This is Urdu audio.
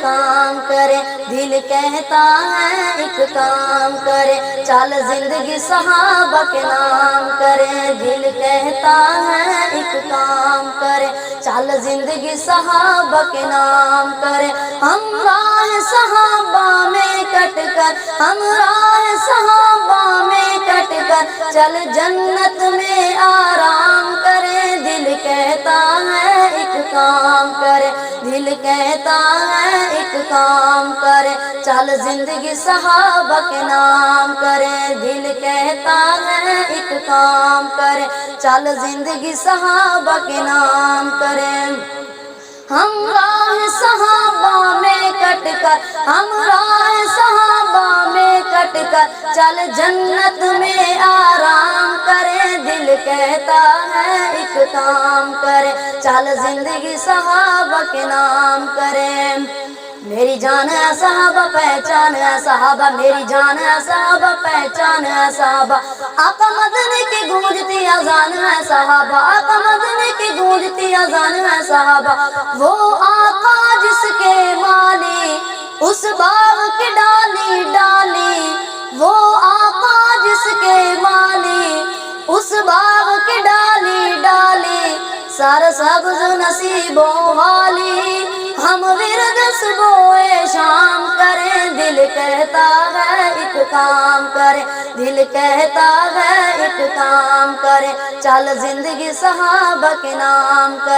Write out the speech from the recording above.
کام کرے، دل کہتا ہے ایک کام کرے، چل زندگی صحابہ کے نام کرے، دل کہتا ہے ایک کام کرے، چل زندگی صحابہ کے نام کرے، ہم راہ صحابہ میں کٹ کر، ہم راہ صحابہ میں کٹ کر، چل جنت میں آرام کرے، دل کہتا ہے ایک کام کرے، دل کہتا ہے ایک کام کرے، چل زندگی صحابہ کے نام کرے، دل کہتا ہے ایک کام کرے، چل زندگی صحابہ کے نام کرے، ہم راہ صحابہ میں کٹ کر، ہم راہ صحابہ میں کٹ کر، چل جنت میں آرام کرے، دل کہتا ہے ایک کام کرے، چل زندگی صحابہ کے نام کرے، میری جان ہے صحابہ پہچان ہے صحابہ، میری جان ہے صحابہ پہچان ہے صحابہ، آقا مدنی کی گونجتی اذان ہے صحابہ، آقا مدنی کی گونجتی اذان ہے صحابہ، وہ آقا جس کے مالی اس باغ کی ڈالی ڈالی، وہ آقا جس کے مالی اس باغ کی ڈالی ڈالی، سر سبز نصیبوں والی، ہم ورد صبح شام کریں، دل کہتا ہے ایک کام کریں، دل کہتا ہے ایک کام کریں، چل زندگی صحابہ کے نام کریں۔